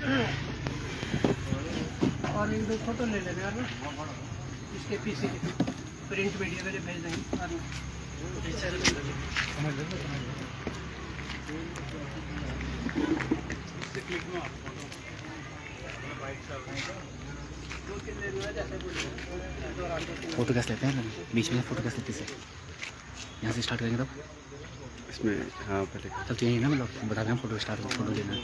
और एक दो फोटो ले लेने यार, इसके पीछे प्रिंट मीडिया में जो भेज देंगे। फोटो कैसे लेते हैं? बीच में फोटो कैसे लेते हैं? यहाँ से स्टार्ट करेंगे तब इसमें। हाँ पहले तब तो यही ना, मतलब बता दें फोटो स्टार्ट फोटो लेना है।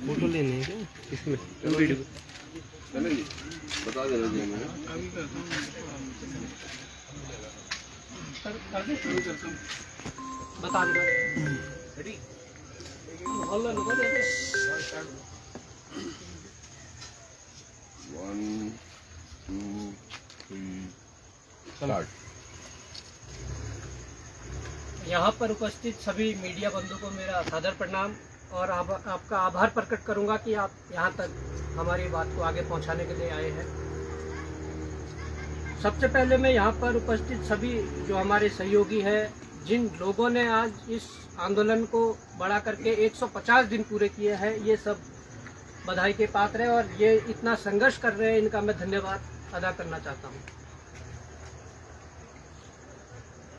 फोटो लेने हैं क्या इसमें? वीडियो बता देना जी। बता देना। मोहल्ला लगा देते। 1 2 3 स्टार्ट। यहाँ पर उपस्थित सभी मीडिया बंधु को मेरा सादर प्रणाम और आपका आभार प्रकट करूंगा कि आप यहाँ तक हमारी बात को आगे पहुँचाने के लिए आए हैं। सबसे पहले मैं यहाँ पर उपस्थित सभी जो हमारे सहयोगी हैं, जिन लोगों ने आज इस आंदोलन को बढ़ा करके 150 दिन पूरे किए हैं, ये सब बधाई के पात्र हैं और ये इतना संघर्ष कर रहे हैं, इनका मैं धन्यवाद अदा करना चाहता हूँ।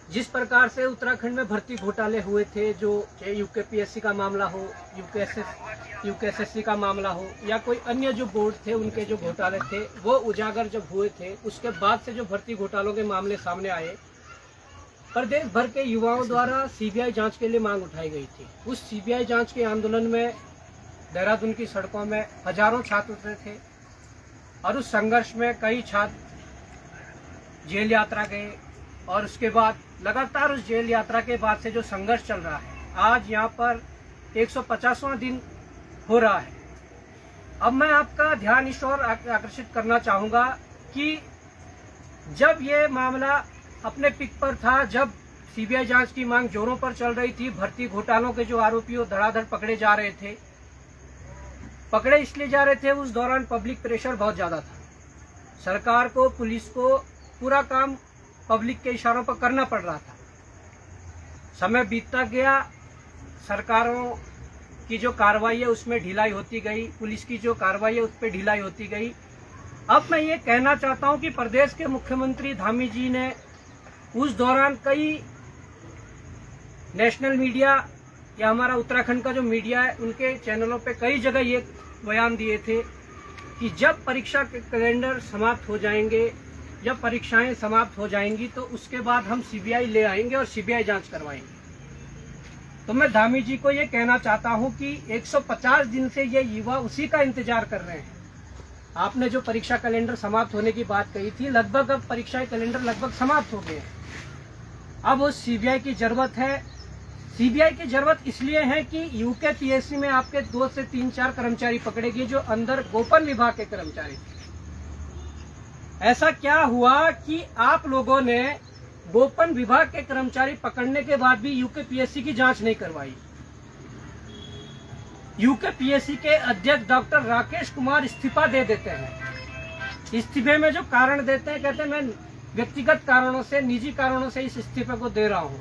जिस प्रकार से उत्तराखंड में भर्ती घोटाले हुए थे, जो चाहे यूकेपीएससी का मामला हो, यूकेएसएससी का मामला हो या कोई अन्य जो बोर्ड थे उनके जो घोटाले थे, वो उजागर जब हुए थे, उसके बाद से जो भर्ती घोटालों के मामले सामने आए, प्रदेश भर के युवाओं द्वारा सीबीआई जांच के लिए मांग उठाई गई थी। उस सीबीआई जांच के आंदोलन में देहरादून की सड़कों में हजारों छात्र उतरे थे और उस संघर्ष में कई छात्र जेल यात्रा गए और उसके बाद लगातार उस जेल यात्रा के बाद से जो संघर्ष चल रहा है, आज यहाँ पर 150वां दिन हो रहा है। अब मैं आपका ध्यान इस ओर आकर्षित करना चाहूँगा कि जब ये मामला अपने पिक पर था, जब सीबीआई जांच की मांग जोरों पर चल रही थी, भर्ती घोटालों के जो आरोपियों धड़ाधड़ पकड़े जा रहे थे, पकड़े इसलिए जा रहे थे, उस दौरान पब्लिक प्रेशर बहुत ज़्यादा था। सरकार को, पुलिस को पूरा काम पब्लिक के इशारों पर करना पड़ रहा था। समय बीतता गया, सरकारों की जो कार्रवाई है उसमें ढिलाई होती गई, पुलिस की जो कार्रवाई है उस पर ढिलाई होती गई। अब मैं ये कहना चाहता हूं कि प्रदेश के मुख्यमंत्री धामी जी ने उस दौरान कई नेशनल मीडिया या हमारा उत्तराखंड का जो मीडिया है, उनके चैनलों पे कई जगह ये बयान दिए थे कि जब परीक्षा के कैलेंडर समाप्त हो जाएंगे, जब परीक्षाएं समाप्त हो जाएंगी तो उसके बाद हम सीबीआई ले आएंगे और सीबीआई जांच करवाएंगे। तो मैं धामी जी को ये कहना चाहता हूं कि 150 दिन से ये युवा उसी का इंतजार कर रहे हैं। आपने जो परीक्षा कैलेंडर समाप्त होने की बात कही थी, लगभग अब परीक्षा कैलेंडर लगभग समाप्त हो गए हैं। अब उस सीबीआई की जरूरत है। सीबीआई की जरूरत इसलिए है कि यूकेपीएससी में आपके 2 से 3-4 कर्मचारी पकड़े गए जो अंदर गोपन विभाग के कर्मचारी थे। ऐसा क्या हुआ कि आप लोगों ने गोपन विभाग के कर्मचारी पकड़ने के बाद भी यूकेपीएससी की जांच नहीं करवाई? यूकेपीएससी के अध्यक्ष डॉक्टर राकेश कुमार इस्तीफा दे देते हैं। इस्तीफे में जो कारण देते हैं, कहते हैं मैं व्यक्तिगत कारणों से, निजी कारणों से इस इस्तीफे को दे रहा हूं,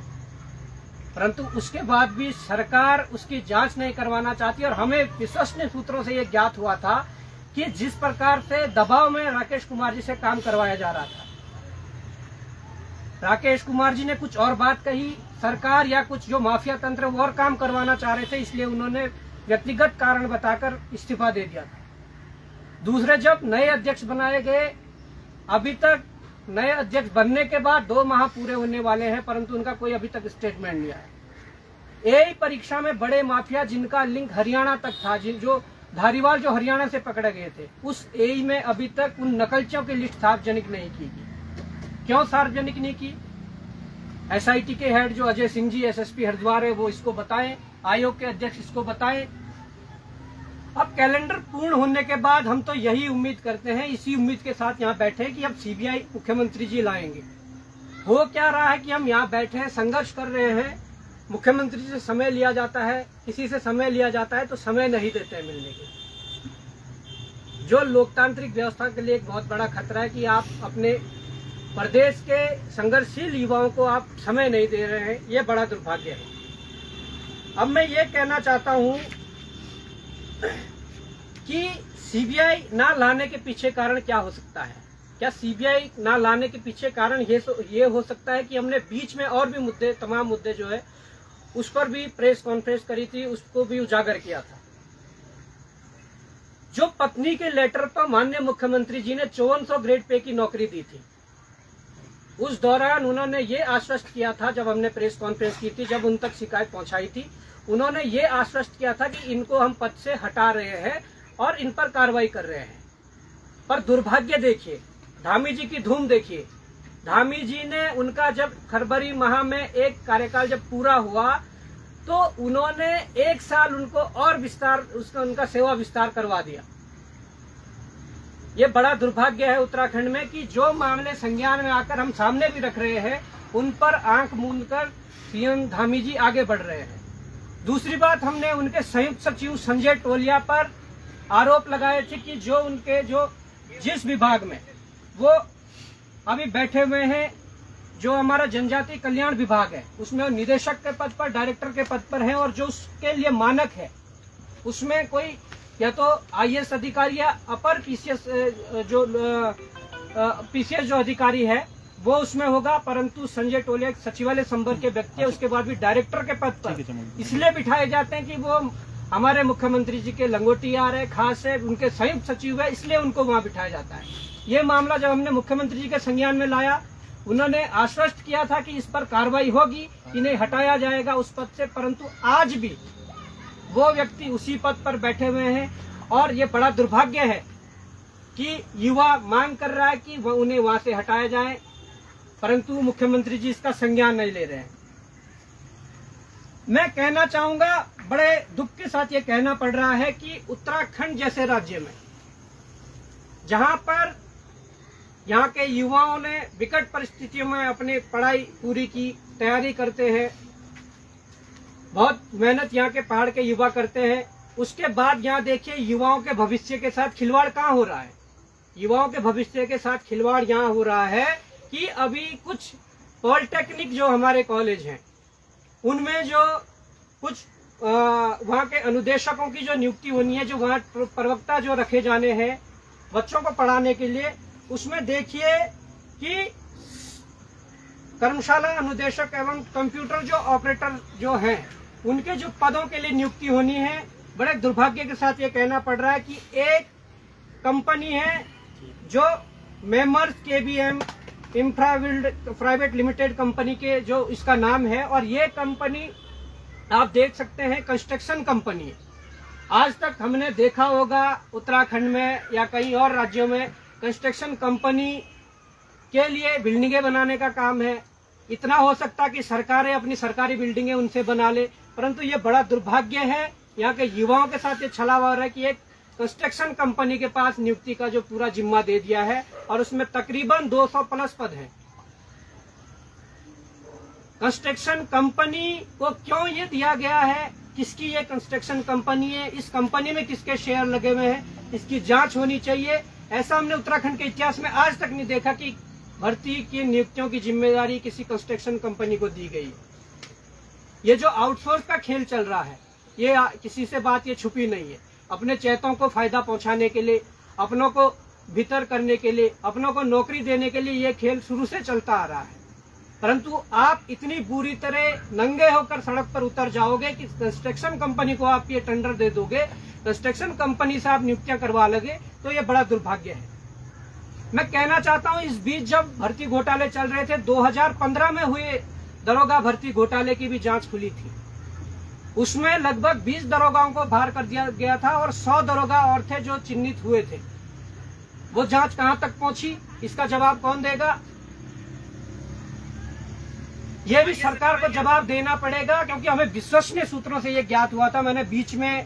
परंतु उसके बाद भी सरकार उसकी जांच नहीं करवाना चाहती। और हमें विश्वसनीय सूत्रों से यह ज्ञात हुआ था कि जिस प्रकार से दबाव में राकेश कुमार जी से काम करवाया जा रहा था, राकेश कुमार जी ने कुछ और बात कही, सरकार या कुछ जो माफिया तंत्र वो और काम करवाना चाह रहे थे, इसलिए उन्होंने व्यक्तिगत कारण बताकर इस्तीफा दे दिया था। दूसरे, जब नए अध्यक्ष बनाए गए, अभी तक नए अध्यक्ष बनने के बाद 2 माह पूरे होने वाले हैं, परंतु उनका कोई अभी तक स्टेटमेंट नहीं आया। एई परीक्षा में बड़े माफिया जिनका लिंक हरियाणा तक था, जो धारीवाल जो हरियाणा से पकड़े गए थे, उस एई में अभी तक उन नकलचियों की लिस्ट सार्वजनिक नहीं की गई। क्यों सार्वजनिक नहीं की? एसआईटी के हेड जो अजय सिंह जी, एसएसपी हरिद्वार है, वो इसको बताएं, आयोग के अध्यक्ष इसको बताएं। अब कैलेंडर पूर्ण होने के बाद हम तो यही उम्मीद करते हैं, इसी उम्मीद के साथ यहाँ बैठे कि अब सीबीआई मुख्यमंत्री जी लाएंगे। हो क्या रहा है कि हम यहाँ बैठे हैं, संघर्ष कर रहे हैं, मुख्यमंत्री से समय लिया जाता है, किसी से समय लिया जाता है तो समय नहीं देते हैं मिलने के। जो लोकतांत्रिक व्यवस्था के लिए एक बहुत बड़ा खतरा है कि आप अपने प्रदेश के संघर्षशील युवाओं को आप समय नहीं दे रहे हैं, ये बड़ा दुर्भाग्य है। अब मैं ये कहना चाहता हूँ कि सीबीआई ना लाने के पीछे कारण क्या हो सकता है। क्या सीबीआई ना लाने के पीछे कारण ये हो सकता है कि हमने बीच में और भी मुद्दे, तमाम मुद्दे जो है उस पर भी प्रेस कॉन्फ्रेंस करी थी, उसको भी उजागर किया था। जो पत्नी के लेटर पर माननीय मुख्यमंत्री जी ने 5400 ग्रेड पे की नौकरी दी थी, उस दौरान उन्होंने ये आश्वस्त किया था, जब हमने प्रेस कॉन्फ्रेंस की थी, जब उन तक शिकायत पहुंचाई थी, उन्होंने ये आश्वस्त किया था कि इनको हम पद से हटा रहे हैं और इन पर कार्रवाई कर रहे हैं। पर दुर्भाग्य देखिए, धामी जी की धूम देखिए। धामी जी ने उनका जब फरवरी माह में एक कार्यकाल जब पूरा हुआ तो उन्होंने 1 साल उनको और विस्तार, उनका सेवा विस्तार करवा दिया। ये बड़ा दुर्भाग्य है उत्तराखंड में कि जो मामले संज्ञान में आकर हम सामने भी रख रहे हैं, उन पर आंख मूंद कर सीएम धामी जी आगे बढ़ रहे हैं। दूसरी बात, हमने उनके संयुक्त सचिव संजय टोलिया पर आरोप लगाए थे कि जो उनके जिस विभाग में वो अभी बैठे हुए हैं, जो हमारा जनजातीय कल्याण विभाग है, उसमें वो निदेशक के पद पर, डायरेक्टर के पद पर हैं, और जो उसके लिए मानक है उसमें कोई या तो आईएएस अधिकारी या अपर पीसीएस जो अधिकारी है वो उसमें होगा, परंतु संजय टोलिया एक सचिवालय संवर्ग के व्यक्ति है, उसके बाद भी डायरेक्टर के पद पर इसलिए बिठाए जाते हैं कि वो हमारे मुख्यमंत्री जी के लंगोटियार है, खास है, उनके संयुक्त सचिव है, इसलिए उनको वहां बिठाया जाता है। ये मामला जब हमने मुख्यमंत्री जी के संज्ञान में लाया, उन्होंने आश्वस्त किया था कि इस पर कार्रवाई होगी, इन्हें हटाया जाएगा उस पद से, परंतु आज भी वो व्यक्ति उसी पद पर बैठे हुए हैं। और ये बड़ा दुर्भाग्य है कि युवा मांग कर रहा है कि उन्हें वहां से हटाया जाए, परंतु मुख्यमंत्री जी इसका संज्ञान नहीं ले रहे हैं। मैं कहना चाहूंगा, बड़े दुख के साथ ये कहना पड़ रहा है कि उत्तराखंड जैसे राज्य में, जहां पर यहाँ के युवाओं ने विकट परिस्थितियों में अपनी पढ़ाई पूरी की, तैयारी करते हैं, बहुत मेहनत यहाँ के पहाड़ के युवा करते हैं, उसके बाद यहाँ देखिए युवाओं के भविष्य के साथ खिलवाड़ कहाँ हो रहा है। युवाओं के भविष्य के साथ खिलवाड़ यहाँ हो रहा है कि अभी कुछ पॉलिटेक्निक जो हमारे कॉलेज हैं, उनमें जो कुछ वहाँ के अनुदेशकों की जो नियुक्ति होनी है, जो वहाँ प्रवक्ता जो रखे जाने हैं बच्चों को पढ़ाने के लिए, उसमें देखिए कि कर्मशाला अनुदेशक एवं कंप्यूटर जो ऑपरेटर जो हैं, उनके जो पदों के लिए नियुक्ति होनी है, बड़े दुर्भाग्य के साथ ये कहना पड़ रहा है कि एक कंपनी है जो मेमर्स केबीएम इंफ्राविल्ड प्राइवेट लिमिटेड कंपनी के जो इसका नाम है, और ये कंपनी आप देख सकते हैं कंस्ट्रक्शन कंपनी है। आज तक हमने देखा होगा उत्तराखंड में या कहीं और राज्यों में कंस्ट्रक्शन कंपनी के लिए बिल्डिंगें बनाने का काम है। इतना हो सकता कि सरकारें अपनी सरकारी बिल्डिंगें उनसे बना ले, परंतु ये बड़ा दुर्भाग्य है, यहाँ के युवाओं के साथ ये छलावा हो रहा है कि एक कंस्ट्रक्शन कंपनी के पास नियुक्ति का जो पूरा जिम्मा दे दिया है, और उसमें तकरीबन 200 प्लस पद हैं। कंस्ट्रक्शन कंपनी को क्यों ये दिया गया है, किसकी ये कंस्ट्रक्शन कंपनी है, इस कंपनी में किसके शेयर लगे हुए हैं, इसकी जांच होनी चाहिए। ऐसा हमने उत्तराखंड के इतिहास में आज तक नहीं देखा कि भर्ती की नियुक्तियों की जिम्मेदारी किसी कंस्ट्रक्शन कंपनी को दी गई। ये जो आउटसोर्स का खेल चल रहा है, ये किसी से बात ये छुपी नहीं है। अपने चेतों को फायदा पहुंचाने के लिए, अपनों को भीतर करने के लिए, अपनों को नौकरी देने के लिए ये खेल शुरू से चलता आ रहा है। परंतु आप इतनी बुरी तरह नंगे होकर सड़क पर उतर जाओगे कि कंस्ट्रक्शन कंपनी को आप ये टेंडर दे दोगे, कंस्ट्रक्शन कंपनी से आप नियुक्तियां करवा लोगे, तो ये बड़ा दुर्भाग्य है। मैं कहना चाहता हूं, इस बीच जब भर्ती घोटाले चल रहे थे, 2015 में हुए दरोगा भर्ती घोटाले की भी जांच खुली थी। उसमें लगभग 20 दरोगाओं को बाहर कर दिया गया था और 100 दरोगा और थे जो चिन्हित हुए थे। वो जांच कहां तक पहुंची, इसका जवाब कौन देगा? ये भी सरकार को जवाब देना पड़ेगा, क्योंकि हमें विश्वसनीय सूत्रों से ये ज्ञात हुआ था। मैंने बीच में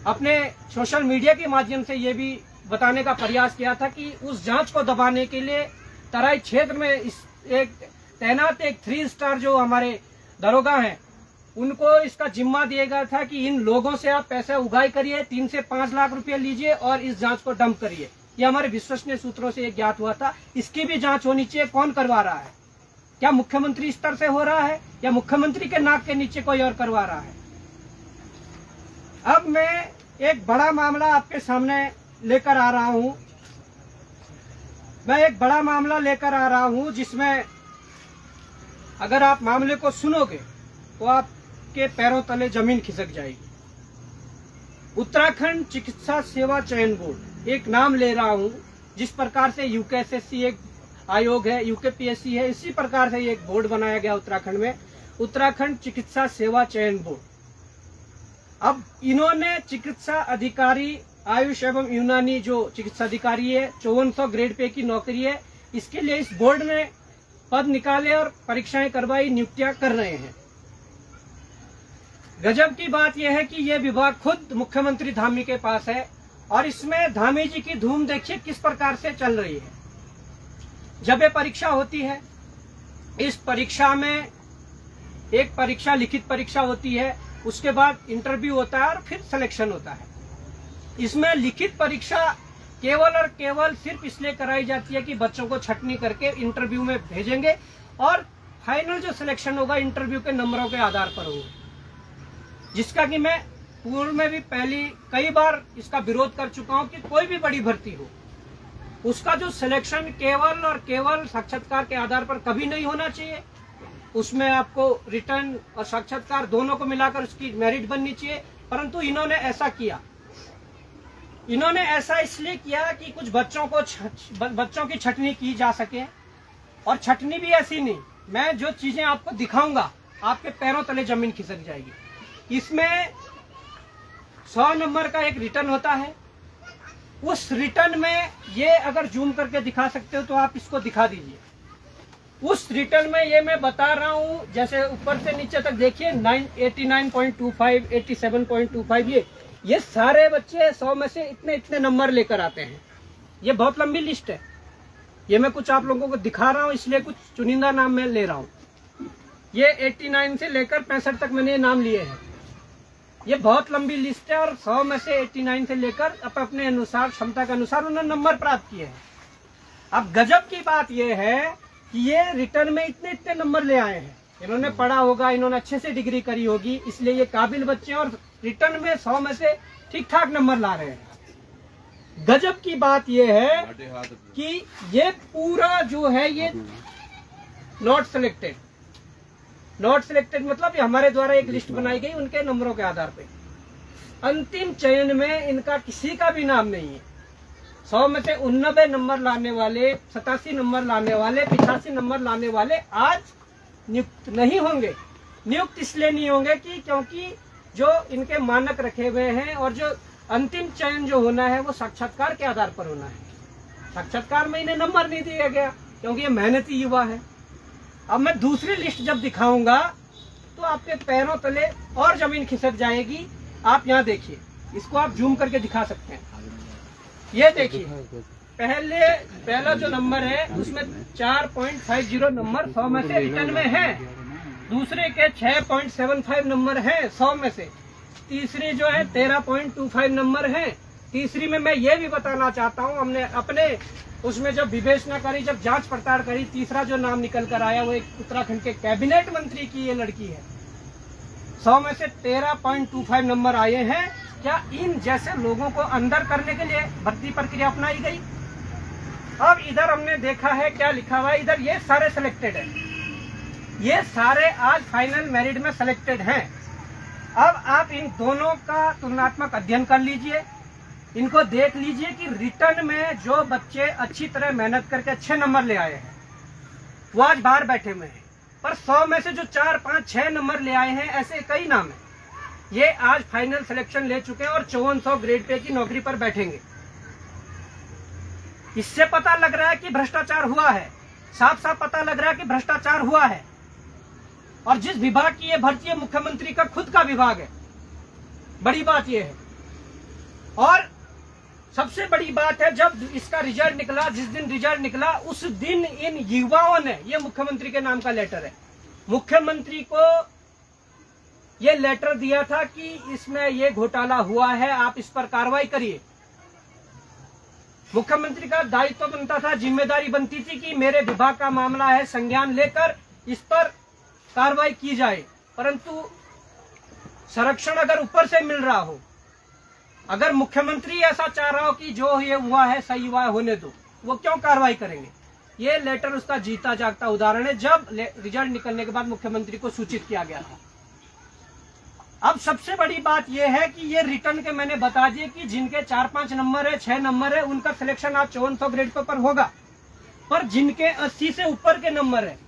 अपने सोशल मीडिया के माध्यम से ये भी बताने का प्रयास किया था कि उस जांच को दबाने के लिए तराई क्षेत्र में एक तैनात एक 3 स्टार जो हमारे दरोगा हैं, उनको इसका जिम्मा दिया गया था कि इन लोगों से आप पैसे उगाई करिए, 3 से 5 लाख रुपए लीजिए और इस जांच को डंप करिए। ये हमारे विश्वसनीय सूत्रों से एक ज्ञात हुआ था। इसकी भी जांच होनी चाहिए। कौन करवा रहा है? क्या मुख्यमंत्री स्तर से हो रहा है या मुख्यमंत्री के नाक के नीचे कोई और करवा रहा है? अब मैं एक बड़ा मामला आपके सामने लेकर आ रहा हूं। मैं एक बड़ा मामला लेकर आ रहा हूं जिसमें अगर आप मामले को सुनोगे तो आपके पैरों तले जमीन खिसक जाएगी। उत्तराखंड चिकित्सा सेवा चयन बोर्ड, एक नाम ले रहा हूं, जिस प्रकार से यूकेएसएससी एक आयोग है, यूकेपीएससी है, इसी प्रकार से एक बोर्ड बनाया गया उत्तराखंड में, उत्तराखंड चिकित्सा सेवा चयन बोर्ड। अब इन्होंने चिकित्सा अधिकारी, आयुष एवं यूनानी जो चिकित्सा अधिकारी है, 5400 ग्रेड पे की नौकरी है, इसके लिए इस बोर्ड ने पद निकाले और परीक्षाएं करवाई, नियुक्तियां कर रहे हैं। गजब की बात यह है कि यह विभाग खुद मुख्यमंत्री धामी के पास है और इसमें धामी जी की धूम देखिए किस प्रकार से चल रही है। जब ये परीक्षा होती है, इस परीक्षा में एक परीक्षा, लिखित परीक्षा होती है, उसके बाद इंटरव्यू होता है और फिर सिलेक्शन होता है। इसमें लिखित परीक्षा केवल और केवल सिर्फ इसलिए कराई जाती है कि बच्चों को छटनी करके इंटरव्यू में भेजेंगे और फाइनल जो सिलेक्शन होगा इंटरव्यू के नंबरों के आधार पर होगा, जिसका कि मैं पूर्व में भी पहली कई बार इसका विरोध कर चुका हूं कि कोई भी बड़ी भर्ती हो, उसका जो सिलेक्शन केवल और केवल साक्षात्कार के आधार पर कभी नहीं होना चाहिए। उसमें आपको रिटर्न और साक्षात्कार दोनों को मिलाकर उसकी मेरिट बननी चाहिए। परंतु इन्होंने ऐसा किया। इन्होंने ऐसा इसलिए किया कि कुछ बच्चों की छटनी की जा सके, और छटनी भी ऐसी नहीं, मैं जो चीजें आपको दिखाऊंगा आपके पैरों तले जमीन खिसक जाएगी। इसमें 100 नंबर का एक रिटर्न होता है। उस रिटर्न में ये अगर जूम करके दिखा सकते हो तो आप इसको दिखा दीजिए। उस रिटर्न में ये मैं बता रहा हूं, जैसे ऊपर से नीचे तक देखिए, 89.25, 87.25, ये सारे बच्चे 100 में से इतने इतने नंबर लेकर आते हैं। ये बहुत लंबी लिस्ट है। ये मैं कुछ आप लोगों को दिखा रहा हूं, इसलिए कुछ चुनिंदा नाम मैं ले रहा हूं। ये 89 से लेकर 65 तक मैंने नाम लिए हैं। ये बहुत लंबी लिस्ट है और 100 में से 89 से लेकर अपने अनुसार, क्षमता के अनुसार उन्होंने नंबर प्राप्त किए हैं। अब गजब की बात यह है कि ये रिटर्न में इतने इतने नंबर ले आए हैं। इन्होंने पढ़ा होगा, इन्होंने अच्छे से डिग्री करी होगी, इसलिए ये काबिल बच्चे हैं और रिटर्न में 100 में से ठीक ठाक नंबर ला रहे हैं। गजब की बात यह है कि ये पूरा जो है ये नॉट सिलेक्टेड मतलब ये हमारे द्वारा एक लिस्ट बनाई गई उनके नंबरों के आधार पे। अंतिम चयन में इनका किसी का भी नाम नहीं है। 100 में से 89 नंबर लाने वाले, 87 नंबर लाने वाले, 85 नंबर लाने वाले आज नियुक्त नहीं होंगे। नियुक्त इसलिए नहीं होंगे कि क्योंकि जो इनके मानक रखे हुए हैं और जो अंतिम चयन जो होना है वो साक्षात्कार के आधार पर होना है। साक्षात्कार में इन्हें नंबर नहीं दिया गया क्योंकि ये मेहनती युवा है। अब मैं दूसरी लिस्ट जब दिखाऊंगा तो आपके पैरों तले और जमीन खिसक जाएगी। आप यहाँ देखिए, इसको आप जूम करके दिखा सकते हैं। ये देखिए, पहला जो नंबर है उसमें 4.50 नंबर 100 में से रिटर्न में है। दूसरे के 6.75 नंबर है 100 में से। तीसरी जो है 13.25 नंबर है। तीसरी में मैं ये भी बताना चाहता हूँ, हमने अपने उसमें जब विवेचना करी, जब जांच पड़ताल करी, तीसरा जो नाम निकल कर आया वो एक उत्तराखंड के कैबिनेट मंत्री की ये लड़की है। 100 में से 13.25 नंबर आए हैं। क्या इन जैसे लोगों को अंदर करने के लिए भर्ती प्रक्रिया अपनाई गई? अब इधर हमने देखा है क्या लिखा हुआ है, इधर ये सारे सिलेक्टेड है, ये सारे आज फाइनल मेरिट में सिलेक्टेड हैं। अब आप इन दोनों का तुलनात्मक अध्ययन कर लीजिए, इनको देख लीजिए कि रिटर्न में जो बच्चे अच्छी तरह मेहनत करके अच्छे नंबर ले आए हैं वो आज बाहर बैठे हुए हैं, पर 100 में से जो 4, 5, 6 नंबर ले आए हैं, ऐसे कई नाम है, ये आज फाइनल सिलेक्शन ले चुके हैं और 5400 ग्रेड पे की नौकरी पर बैठेंगे। इससे पता लग रहा है कि भ्रष्टाचार हुआ है, साफ साफ पता लग रहा है कि भ्रष्टाचार हुआ है। और जिस विभाग की ये भर्ती है, मुख्यमंत्री का खुद का विभाग है। बड़ी बात यह है। और सबसे बड़ी बात है, जब इसका रिजल्ट निकला, जिस दिन रिजल्ट निकला उस दिन इन युवाओं ने, ये मुख्यमंत्री के नाम का लेटर है, मुख्यमंत्री को ये लेटर दिया था कि इसमें ये घोटाला हुआ है, आप इस पर कार्रवाई करिए। मुख्यमंत्री का दायित्व बनता था, जिम्मेदारी बनती थी कि मेरे विभाग का मामला है, संज्ञान लेकर इस पर कार्रवाई की जाए। परंतु संरक्षण अगर ऊपर से मिल रहा हो, अगर मुख्यमंत्री ऐसा चाह रहा हो कि जो ये हुआ है सही हुआ है, होने दो, वो क्यों कार्रवाई करेंगे? ये लेटर उसका जीता जागता उदाहरण है, जब रिजल्ट निकलने के बाद मुख्यमंत्री को सूचित किया गया था। अब सबसे बड़ी बात यह है कि ये रिटर्न के मैंने बता दिए कि जिनके 4-5 नंबर है, 6 नंबर है, उनका सिलेक्शन आज 5400 ग्रेड पर होगा, पर जिनके 80 से ऊपर के नंबर है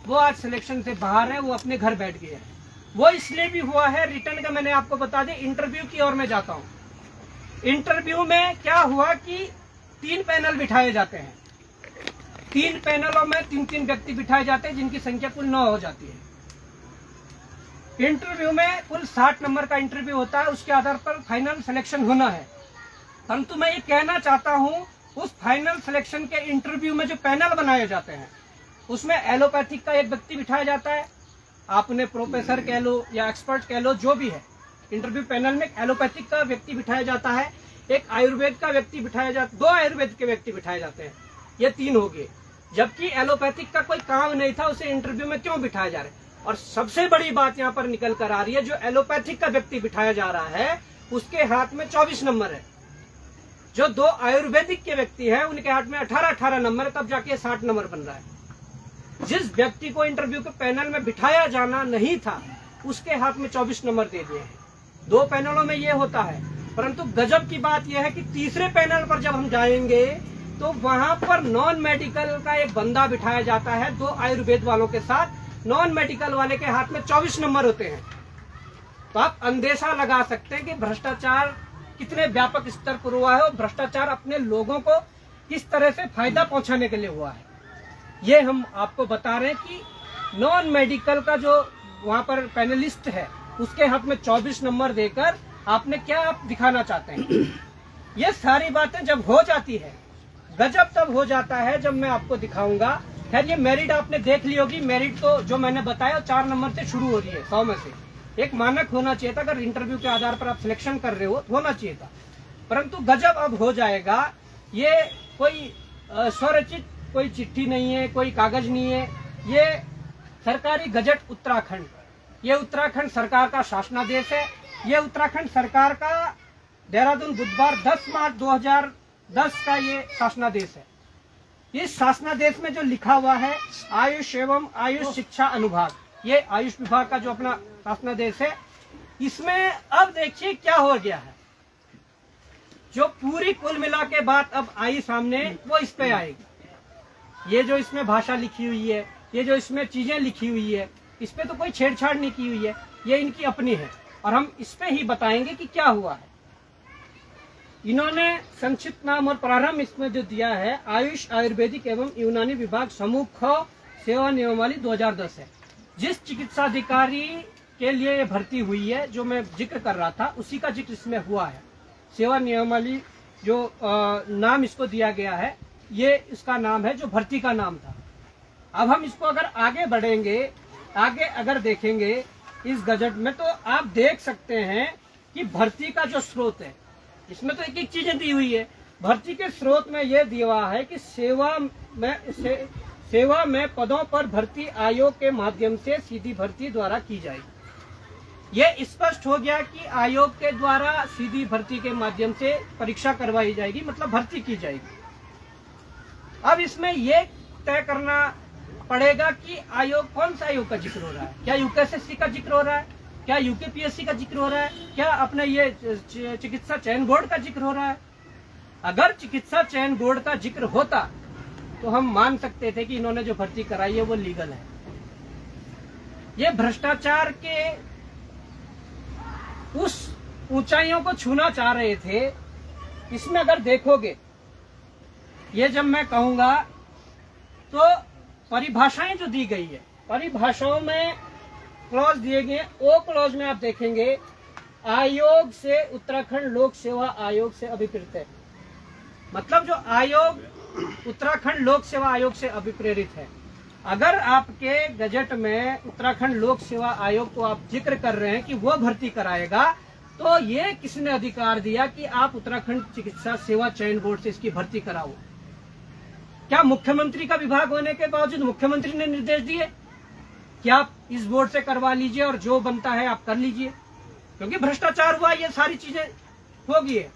वो आज सिलेक्शन से बाहर है, वो अपने घर बैठ गए हैं। वो इसलिए भी हुआ है, रिटर्न का मैंने आपको बता दिया। इंटरव्यू की ओर मैं जाता हूँ। इंटरव्यू में क्या हुआ कि 3 पैनल बिठाए जाते हैं, 3 पैनलों में 3-3 व्यक्ति बिठाए जाते हैं, जिनकी संख्या कुल 9 हो जाती है। इंटरव्यू में कुल 60 नंबर का इंटरव्यू होता है, उसके आधार पर फाइनल सिलेक्शन होना है। परंतु मैं ये कहना चाहता हूँ, उस फाइनल सिलेक्शन के इंटरव्यू में जो पैनल बनाए जाते हैं उसमें एलोपैथिक का एक व्यक्ति बिठाया जाता है, आप उन्हें प्रोफेसर कह लो या एक्सपर्ट कह लो, जो भी है। इंटरव्यू पैनल में एलोपैथिक का व्यक्ति बिठाया जाता है, एक आयुर्वेद का व्यक्ति बिठाया जाता, 2 आयुर्वेद के व्यक्ति बिठाए जाते हैं, ये 3 हो गए। जबकि एलोपैथिक का कोई काम नहीं था, उसे इंटरव्यू में क्यों बिठाया जा रहा है? और सबसे बड़ी बात यहाँ पर निकल कर आ रही है, जो एलोपैथिक का व्यक्ति बिठाया जा रहा है उसके हाथ में 24 नंबर है, जो 2 आयुर्वेदिक के व्यक्ति है उनके हाथ में 18-18 नंबर है, तब जाके 60 नंबर बन रहा है। जिस व्यक्ति को इंटरव्यू के पैनल में बिठाया जाना नहीं था उसके हाथ में 24 नंबर दे दिए हैं। 2 पैनलों में ये होता है। परंतु गजब की बात यह है कि तीसरे पैनल पर जब हम जाएंगे तो वहां पर नॉन मेडिकल का एक बंदा बिठाया जाता है 2 आयुर्वेद वालों के साथ। नॉन मेडिकल वाले के हाथ में 24 नंबर होते हैं। तो आप अंदेशा लगा सकते हैं कि भ्रष्टाचार कितने व्यापक स्तर पर हुआ है और भ्रष्टाचार अपने लोगों को किस तरह से फायदा पहुंचाने के लिए हुआ है। ये हम आपको बता रहे हैं कि नॉन मेडिकल का जो वहां पर पैनलिस्ट है उसके हाथ में 24 नंबर देकर आपने क्या आप दिखाना चाहते हैं? ये सारी बातें जब हो जाती है, गजब तब हो जाता है जब मैं आपको दिखाऊंगा। खैर ये मेरिट आपने देख ली होगी। मेरिट तो जो मैंने बताया 4 नंबर से शुरू हो रही है, 100 में से। एक मानक होना चाहिए था, अगर इंटरव्यू के आधार पर आप सिलेक्शन कर रहे हो होना चाहिए था। परंतु गजब अब हो जाएगा। ये कोई स्वरचित कोई चिट्ठी नहीं है, कोई कागज नहीं है, ये सरकारी गजट उत्तराखंड, ये उत्तराखंड सरकार का शासनादेश है। ये उत्तराखंड सरकार का देहरादून बुधवार 10 मार्च 2010 का ये शासनादेश है। इस शासनादेश में जो लिखा हुआ है आयुष एवं आयुष शिक्षा अनुभाग, ये आयुष विभाग का जो अपना शासनादेश है, इसमें अब देखिए क्या हो गया है। जो पूरी कुल मिला के बात अब आई सामने वो इस पे आएगी। ये जो इसमें भाषा लिखी हुई है, ये जो इसमें चीजें लिखी हुई है, इस पे तो कोई छेड़छाड़ नहीं की हुई है, ये इनकी अपनी है और हम इस पे ही बताएंगे कि क्या हुआ है। इन्होंने संक्षिप्त नाम और प्रारंभ इसमें जो दिया है आयुष आयुर्वेदिक एवं यूनानी विभाग समूह ख सेवा नियमावली 2010 है। जिस चिकित्साधिकारी के लिए ये भर्ती हुई है, जो मैं जिक्र कर रहा था, उसी का जिक्र इसमें हुआ है। सेवा नियमावली जो नाम इसको दिया गया है, ये इसका नाम है जो भर्ती का नाम था। अब हम इसको अगर आगे बढ़ेंगे, आगे अगर देखेंगे इस गजट में, तो आप देख सकते हैं कि भर्ती का जो स्रोत है, इसमें तो एक एक चीजें दी हुई है। भर्ती के स्रोत में यह दिया हुआ है कि सेवा में पदों पर भर्ती आयोग के माध्यम से सीधी भर्ती द्वारा की जाएगी। यह स्पष्ट हो गया कि आयोग के द्वारा सीधी भर्ती के माध्यम से परीक्षा करवाई जाएगी, मतलब भर्ती की जाएगी। अब इसमें यह तय करना पड़ेगा कि आयोग कौन सा आयोग का जिक्र हो रहा है। क्या यूकेएसएससी का जिक्र हो रहा है, क्या यूकेपीएससी का जिक्र हो रहा है, क्या अपने ये चिकित्सा चयन बोर्ड का जिक्र हो रहा है। अगर चिकित्सा चयन बोर्ड का जिक्र होता तो हम मान सकते थे कि इन्होंने जो भर्ती कराई है वो लीगल है। ये भ्रष्टाचार के उस ऊंचाइयों को छूना चाह रहे थे। इसमें अगर देखोगे, ये जब मैं कहूंगा तो परिभाषाएं जो दी गई है, परिभाषाओं में क्लॉज दिए गए। ओ क्लॉज में आप देखेंगे आयोग से उत्तराखंड लोक सेवा आयोग से अभिप्रेरित है, मतलब जो आयोग उत्तराखंड लोक सेवा आयोग से अभिप्रेरित है। अगर आपके गजट में उत्तराखंड लोक सेवा आयोग को आप जिक्र कर रहे हैं कि वो भर्ती कराएगा, तो ये किसने अधिकार दिया कि आप उत्तराखंड चिकित्सा सेवा चयन बोर्ड से इसकी भर्ती कराओ? क्या मुख्यमंत्री का विभाग होने के बावजूद मुख्यमंत्री ने निर्देश दिए कि आप इस बोर्ड से करवा लीजिए और जो बनता है आप कर लीजिए? क्योंकि भ्रष्टाचार हुआ, ये सारी चीजें हो गई है।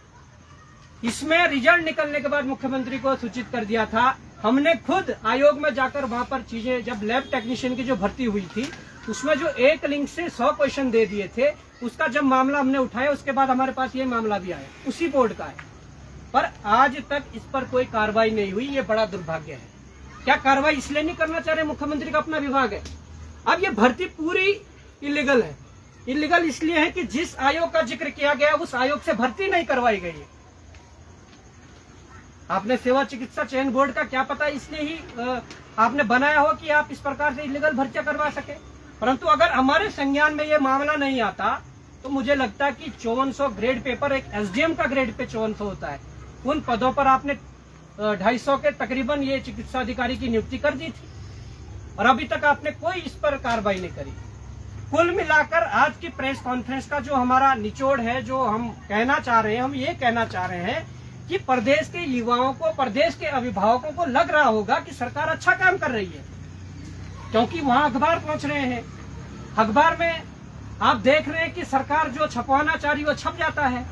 इसमें रिजल्ट निकलने के बाद मुख्यमंत्री को सूचित कर दिया था। हमने खुद आयोग में जाकर वहां पर चीजें, जब लैब टेक्नीशियन की जो भर्ती हुई थी उसमें जो एक लिंक से 100 क्वेश्चन दे दिए थे, उसका जब मामला हमने उठाया उसके बाद हमारे पास ये मामला भी आया, उसी बोर्ड का है। पर आज तक इस पर कोई कार्रवाई नहीं हुई, ये बड़ा दुर्भाग्य है। क्या कार्रवाई इसलिए नहीं करना चाह रहे? मुख्यमंत्री का अपना विभाग है। अब ये भर्ती पूरी इलीगल है। इलीगल इसलिए है कि जिस आयोग का जिक्र किया गया उस आयोग से भर्ती नहीं करवाई गई है। आपने सेवा चिकित्सा चयन बोर्ड का क्या पता इसलिए ही आपने बनाया हो कि आप इस प्रकार से इलीगल भर्तियां करवा सके। परंतु अगर हमारे संज्ञान में ये मामला नहीं आता तो मुझे लगता है कि 5400 ग्रेड पेपर, एक एसडीएम का ग्रेड पे 5400 होता है, उन पदों पर आपने 250 के तकरीबन ये चिकित्सा अधिकारी की नियुक्ति कर दी थी और अभी तक आपने कोई इस पर कार्रवाई नहीं करी। कुल मिलाकर आज की प्रेस कॉन्फ्रेंस का जो हमारा निचोड़ है, जो हम कहना चाह रहे हैं, हम ये कहना चाह रहे हैं कि प्रदेश के युवाओं को, प्रदेश के अभिभावकों को लग रहा होगा कि सरकार अच्छा काम कर रही है, क्योंकि वहां अखबार पहुंच रहे हैं। अखबार में आप देख रहे हैं कि सरकार जो छपवाना चाह रही है वो छप जाता है।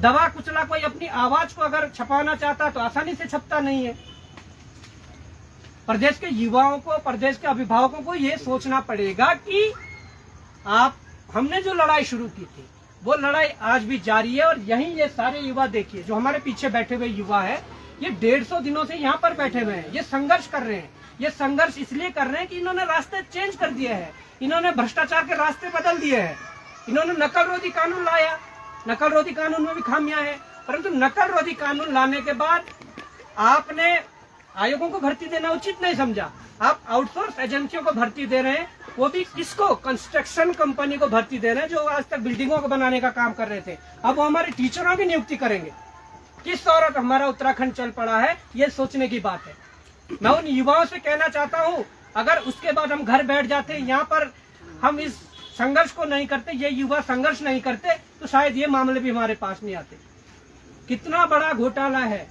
दवा कुचला कोई अपनी आवाज को अगर छपवाना चाहता है तो आसानी से छपता नहीं है। प्रदेश के युवाओं को, प्रदेश के अभिभावकों को ये सोचना पड़ेगा कि हमने जो लड़ाई शुरू की थी वो लड़ाई आज भी जारी है। और यही ये सारे युवा देखिए जो हमारे पीछे बैठे हुए युवा है, ये 150 दिनों से यहाँ पर बैठे हुए हैं, ये संघर्ष कर रहे हैं। ये संघर्ष इसलिए कर रहे हैं कि इन्होंने रास्ते चेंज कर दिए हैं, इन्होंने भ्रष्टाचार के रास्ते बदल दिए हैं, इन्होंने नकल रोधी कानून लाया। नकल रोधी कानून में भी खामियां हैं, परंतु नकल रोधी कानून लाने के बाद आपने आयोगों को भर्ती देना उचित नहीं समझा। आप आउटसोर्स एजेंसियों को भर्ती दे रहे हैं, वो भी किसको? कंस्ट्रक्शन कंपनी को भर्ती दे रहे हैं जो आज तक बिल्डिंगों को बनाने का काम कर रहे थे। अब वो हमारे टीचरों की नियुक्ति करेंगे। किस औरत हमारा उत्तराखंड चल पड़ा है, ये सोचने की बात है। मैं उन युवाओं से कहना चाहता हूँ, अगर उसके बाद हम घर बैठ जाते, यहाँ पर हम इस संघर्ष को नहीं करते, ये युवा संघर्ष नहीं करते, तो शायद ये मामले भी हमारे पास नहीं आते। कितना बड़ा घोटाला है।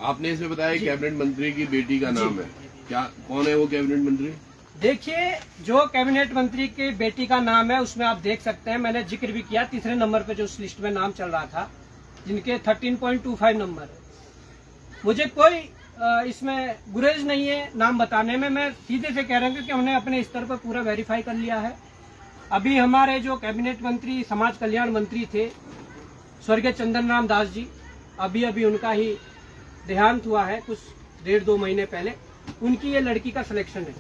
आपने इसमें बताया कैबिनेट मंत्री की बेटी का नाम है, क्या कौन है वो कैबिनेट मंत्री? देखिए, जो कैबिनेट मंत्री की बेटी का नाम है उसमें आप देख सकते हैं, मैंने जिक्र भी किया, तीसरे नंबर पे जो उस लिस्ट में नाम चल रहा था, जिनके 13.25 नंबर है। मुझे कोई इसमें गुरेज नहीं है नाम बताने में, मैं सीधे से कह रहा हूँ क्योंकि हमने अपने स्तर पर पूरा वेरीफाई कर लिया है। अभी हमारे जो कैबिनेट मंत्री, समाज कल्याण मंत्री थे स्वर्गीय चंदन राम दास जी, अभी उनका ही देहांत हुआ है कुछ 1.5-2 महीने पहले। उनकी ये लड़की का सिलेक्शन है।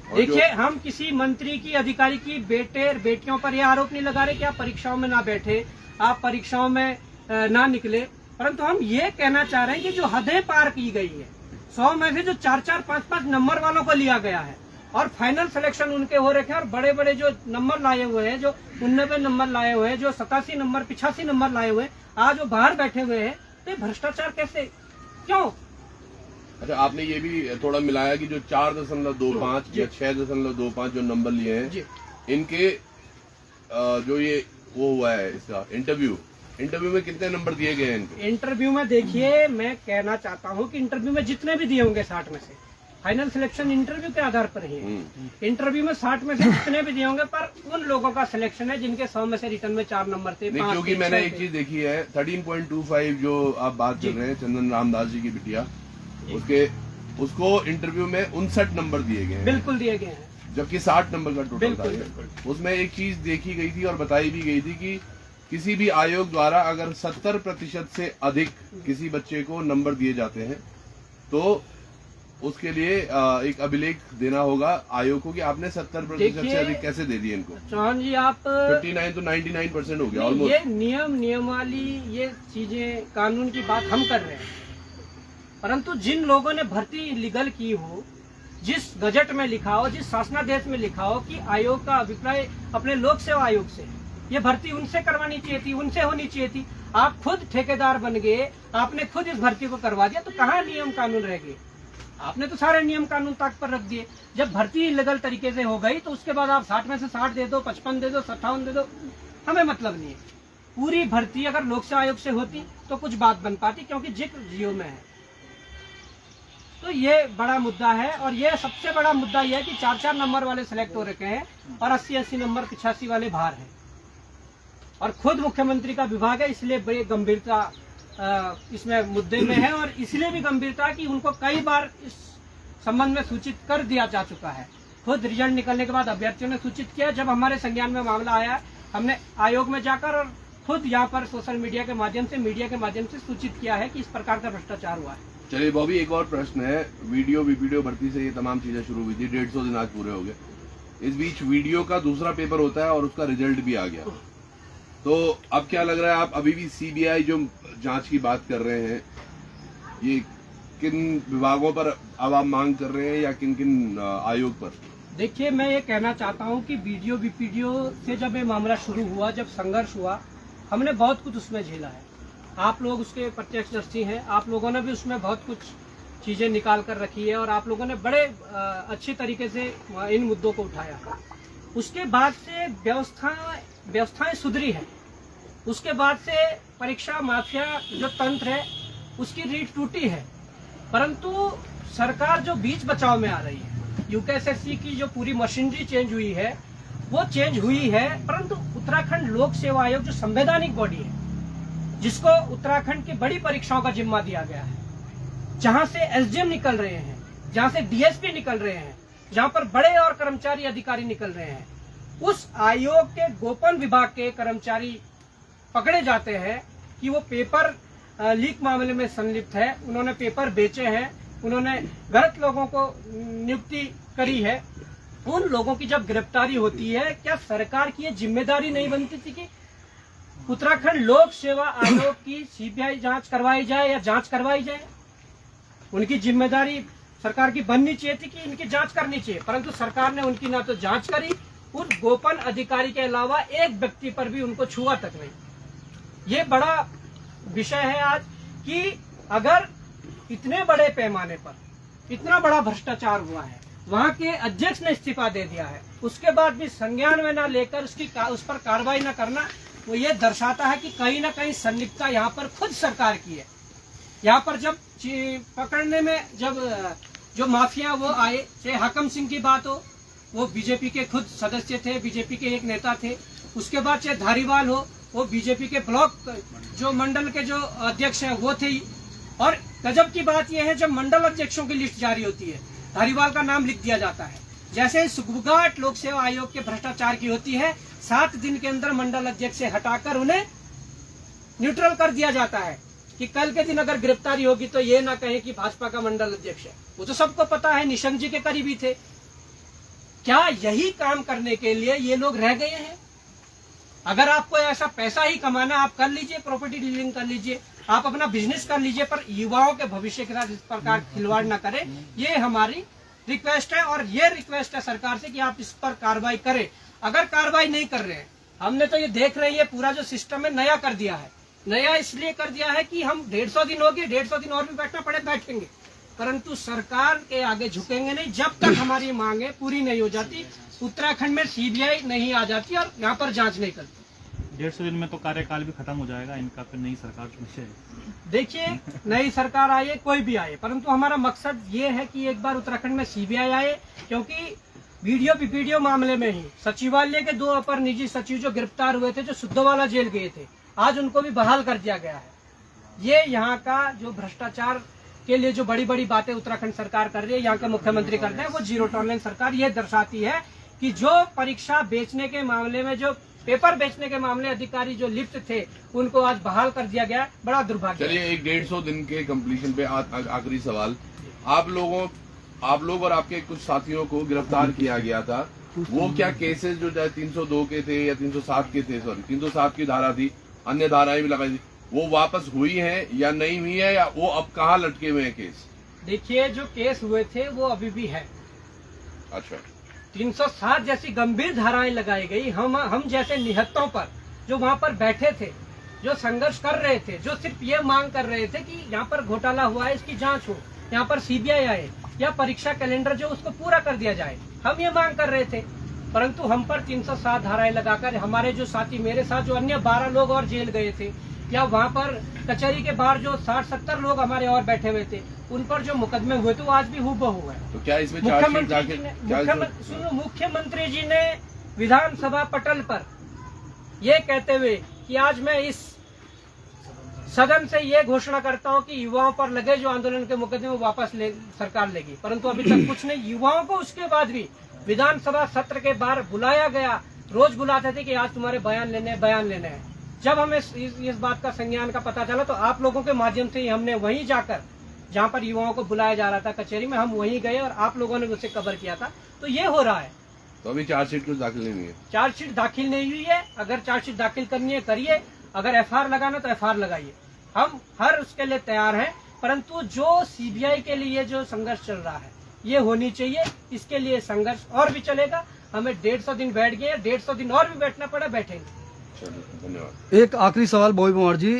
देखिए, हम किसी मंत्री की, अधिकारी की बेटे बेटियों पर यह आरोप नहीं लगा रहे कि आप परीक्षाओं में ना बैठे, आप परीक्षाओं में ना निकले, परंतु हम ये कहना चाह रहे हैं कि जो हदें पार की गई है, 100 में से जो 4-4, 5-5 नंबर वालों को लिया गया है और फाइनल सिलेक्शन उनके हो रखे हैं, और बड़े बड़े जो नंबर लाए हुए हैं, जो 89 नंबर लाए हुए हैं, जो 87 नंबर, 85 नंबर लाए हुए हैं, आज वो बाहर बैठे हुए हैं, तो भ्रष्टाचार कैसे, क्यों? अच्छा, आपने ये भी थोड़ा मिलाया कि जो 4.25 या 6.25 जो नंबर लिए हैं, इनके जो ये वो हुआ है इसका इंटरव्यू में कितने नंबर दिए गए हैं इनको? इंटरव्यू में देखिए, मैं कहना चाहता हूं कि इंटरव्यू में जितने भी दिए होंगे 60 में से, फाइनल सिलेक्शन इंटरव्यू के आधार पर ही है। इंटरव्यू में 60 में से जितने भी दिए होंगे, पर उन लोगों का सिलेक्शन है जिनके 100 में से रिटर्न में 4 नंबर थे। क्योंकि मैंने एक चीज देखी है, 13.25 जो आप बात कर रहे हैं, चंदन रामदास जी की बिटिया, उसको इंटरव्यू में 59 नंबर दिए गए हैं। बिल्कुल दिए गए हैं, जबकि 60 नंबर का टोटल था। उसमें एक चीज देखी गई थी और बताई भी गई थी कि किसी भी आयोग द्वारा अगर 70% से अधिक किसी बच्चे को नंबर दिए जाते हैं तो उसके लिए एक अभिलेख देना होगा आयोग को कि आपने 70% से अधिक कैसे दे दिए इनको। चौहान जी, आप 59 तो 99% हो गया ऑलमोस्ट। ये नियमावली, ये चीजें, कानून की बात हम कर रहे हैं, परंतु जिन लोगों ने भर्ती लीगल की हो, जिस गजट में लिखा हो, जिस शासनादेश में लिखा हो कि आयोग का अभिप्राय अपने लोक सेवा आयोग से, ये भर्ती उनसे करवानी चाहिए थी, उनसे होनी चाहिए थी। आप खुद ठेकेदार बन गए, आपने खुद इस भर्ती को करवा दिया, तो कहाँ नियम कानून रह गए? आपने तो सारे नियम कानून ताक पर रख दिए। जब भर्ती इलीगल तरीके से हो गई तो उसके बाद आप 60 में से 60 दे दो, 55 दे दो, 57 दे दो, हमें मतलब नहीं है। पूरी भर्ती अगर लोक सेवा आयोग से होती तो कुछ बात बन पाती, क्योंकि जिक्र जियो में है। तो ये बड़ा मुद्दा है, और ये सबसे बड़ा मुद्दा यह है कि 4-4 नंबर वाले सिलेक्ट हो रखे हैं और 80-80 नंबर 85 वाले बाहर हैं, और खुद मुख्यमंत्री का विभाग है, इसलिए बड़ी गंभीरता इसमें मुद्दे में है। और इसलिए भी गंभीरता कि उनको कई बार इस संबंध में सूचित कर दिया जा चुका है। खुद रिजल्ट निकलने के बाद अभ्यर्थियों ने सूचित किया। जब हमारे संज्ञान में मामला आया, हमने आयोग में जाकर और खुद यहाँ पर सोशल मीडिया के माध्यम से, मीडिया के माध्यम से सूचित किया है कि इस प्रकार का भ्रष्टाचार हुआ है। चलिए बॉबी, एक और प्रश्न है। वीडियो भर्ती से ये तमाम चीजें शुरू हुई थी, 150 दिन आज पूरे हो गए। इस बीच वीडियो का दूसरा पेपर होता है और उसका रिजल्ट भी आ गया। तो अब क्या लग रहा है, आप अभी भी सीबीआई जो जांच की बात कर रहे हैं, ये किन विभागों पर अब आप मांग कर रहे हैं या किन किन आयोग पर? देखिए, मैं ये कहना चाहता हूँ कि वीडियो से जब ये मामला शुरू हुआ, जब संघर्ष हुआ, हमने बहुत कुछ उसमें झेला है। आप लोग उसके प्रत्यक्षदर्शी हैं, आप लोगों ने भी उसमें बहुत कुछ चीजें निकाल कर रखी है और आप लोगों ने बड़े अच्छी तरीके से इन मुद्दों को उठाया। उसके बाद से व्यवस्थाएं सुधरी है। उसके बाद से परीक्षा माफिया जो तंत्र है उसकी रीढ़ टूटी है, परंतु सरकार जो बीच बचाव में आ रही है, यूकेएसएससी की जो पूरी मशीनरी चेंज हुई है वो चेंज हुई है, परंतु उत्तराखंड लोक सेवा आयोग जो संवैधानिक बॉडी है, जिसको उत्तराखंड की बड़ी परीक्षाओं का जिम्मा दिया गया है, जहां से एसडीएम निकल रहे हैं, जहां से डीएसपी निकल रहे हैं, जहां पर बड़े और कर्मचारी अधिकारी निकल रहे हैं, उस आयोग के गोपन विभाग के कर्मचारी पकड़े जाते हैं कि वो पेपर लीक मामले में संलिप्त है, उन्होंने पेपर बेचे हैं, उन्होंने गलत लोगों को नियुक्ति करी है। उन लोगों की जब गिरफ्तारी होती है, क्या सरकार की ये जिम्मेदारी नहीं बनती थी कि उत्तराखंड लोक सेवा आयोग की सीबीआई जांच करवाई जाए या जांच करवाई जाए? उनकी जिम्मेदारी सरकार की बननी चाहिए थी कि इनकी जांच करनी चाहिए, परंतु सरकार ने उनकी ना तो जांच करी, उस गोपन अधिकारी के अलावा एक व्यक्ति पर भी उनको छुआ तक नहीं। ये बड़ा विषय है आज कि अगर इतने बड़े पैमाने पर इतना बड़ा भ्रष्टाचार हुआ है, वहां के अध्यक्ष ने इस्तीफा दे दिया है, उसके बाद भी संज्ञान में न लेकर उस पर कार्रवाई न करना, वो ये दर्शाता है कि कहीं ना कहीं संलिप्तता यहाँ पर खुद सरकार की है। यहाँ पर जब पकड़ने में जब जो माफिया वो आए, चाहे हाकम सिंह की बात हो, वो बीजेपी के खुद सदस्य थे, बीजेपी के एक नेता थे। उसके बाद चाहे धारीवाल हो, वो बीजेपी के ब्लॉक जो मंडल के जो अध्यक्ष हैं वो थे। और गजब की बात यह है, जब मंडल अध्यक्षों की लिस्ट जारी होती है, धारीवाल का नाम लिख दिया जाता है। जैसे सुगबुगाहट लोक सेवा आयोग के भ्रष्टाचार की होती है, 7 दिन के अंदर मंडल अध्यक्ष से हटाकर उन्हें न्यूट्रल कर दिया जाता है कि कल के दिन अगर गिरफ्तारी होगी तो ये ना कहे कि भाजपा का मंडल अध्यक्ष है। वो तो सबको पता है, निशंक जी के करीबी थे। क्या यही काम करने के लिए ये लोग रह गए हैं? अगर आपको ऐसा पैसा ही कमाना, आप कर लीजिए, प्रॉपर्टी डीलिंग कर लीजिए, आप अपना बिजनेस कर लीजिए, पर युवाओं के भविष्य के साथ इस प्रकार खिलवाड़ न करें, ये हमारी रिक्वेस्ट है। और ये रिक्वेस्ट है सरकार से कि आप इस पर कार्रवाई करें। अगर कार्रवाई नहीं कर रहे हैं, हमने तो ये देख रहे हैं, ये पूरा जो सिस्टम है नया कर दिया है। नया इसलिए कर दिया है कि हम 150 दिन हो गए, 150 दिन और भी बैठना पड़े बैठेंगे, परंतु सरकार के आगे झुकेंगे नहीं जब तक हमारी मांगे पूरी नहीं हो जाती, उत्तराखंड में सीबीआई नहीं आ जाती और यहाँ पर जांच नहीं करती। 150 दिन में तो कार्यकाल भी खत्म हो जाएगा इनका, फिर नई सरकार चुने। देखिए, नई सरकार आए, कोई भी आए, परंतु हमारा मकसद ये है कि एक बार उत्तराखंड में सीबीआई आए, क्योंकि वीडियो मामले में ही सचिवालय के 2 अपर निजी सचिव जो गिरफ्तार हुए थे, जो सुद्धवाला जेल गए थे, आज उनको भी बहाल कर दिया गया है। ये यहाँ का जो भ्रष्टाचार के लिए जो बड़ी बड़ी बातें उत्तराखंड सरकार कर रही है, यहाँ के मुख्यमंत्री करते हैं, वो जीरो टॉलरेंस सरकार ये दर्शाती है कि जो परीक्षा बेचने के मामले में, जो पेपर बेचने के मामले अधिकारी जो लिप्त थे, उनको आज बहाल कर दिया गया। बड़ा दुर्भाग्य। चलिए, एक 150 दिन के कंप्लीशन पे आखिरी सवाल, आप लोग और आपके कुछ साथियों को गिरफ्तार किया गया था, वो क्या केसेस जो 302 के थे या 307 के थे, सॉरी 307 की धारा थी, अन्य धाराएं भी लगाई थी, वो वापस हुई है या नहीं हुई है, या वो अब कहाँ लटके हुए हैं केस? देखिए, जो केस हुए थे वो अभी भी है। अच्छा, 307 जैसी गंभीर धाराएं लगाई गई। हम जैसे निहत्तों पर, जो वहां पर बैठे थे, जो संघर्ष कर रहे थे, जो सिर्फ ये मांग कर रहे थे कि यहाँ पर घोटाला हुआ है, इसकी जांच हो, यहाँ पर सीबीआई आए, या परीक्षा कैलेंडर जो उसको पूरा कर दिया जाए। हम ये मांग कर रहे थे, परंतु हम पर 307 धाराएं लगाकर हमारे जो साथी, मेरे साथ जो अन्य 12 लोग और जेल गए थे, या वहाँ पर कचहरी के बाहर जो 60-70 लोग हमारे और बैठे हुए थे, उन पर जो मुकदमे हुए थे वो आज भी हूबहू है। तो क्या इसमें चार्जशीट दाखिल मुख्यमंत्री जी ने विधानसभा पटल पर ये कहते हुए कि आज मैं इस सदन से ये घोषणा करता हूं कि युवाओं पर लगे जो आंदोलन के मुकदमे वो वापस सरकार लेगी, परंतु अभी तक कुछ नहीं। युवाओं को उसके बाद भी विधानसभा सत्र के बाहर बुलाया गया, रोज बुलाते थे कि आज तुम्हारे बयान लेने हैं। जब हमें इस बात का संज्ञान का पता चला तो आप लोगों के माध्यम से ही हमने वहीं जाकर, जहां पर युवाओं को बुलाया जा रहा था कचहरी में, हम वहीं गए और आप लोगों ने उसे कवर किया था। तो ये हो रहा है। तो अभी चार्जशीट कुछ दाखिल नहीं हुई है? चार्जशीट दाखिल नहीं हुई है। अगर चार्जशीट दाखिल करनी है करिए, अगर एफआईआर लगाना तो एफआईआर लगाइए, हम हर उसके लिए तैयार हैं। परंतु जो सीबीआई के लिए जो संघर्ष चल रहा है ये होनी चाहिए, इसके लिए संघर्ष और भी चलेगा। हमें 150 दिन बैठ गए, 150 दिन और भी बैठना पड़ा, बैठेंगे। धन्यवाद। एक आखिरी सवाल बॉबी परमार जी,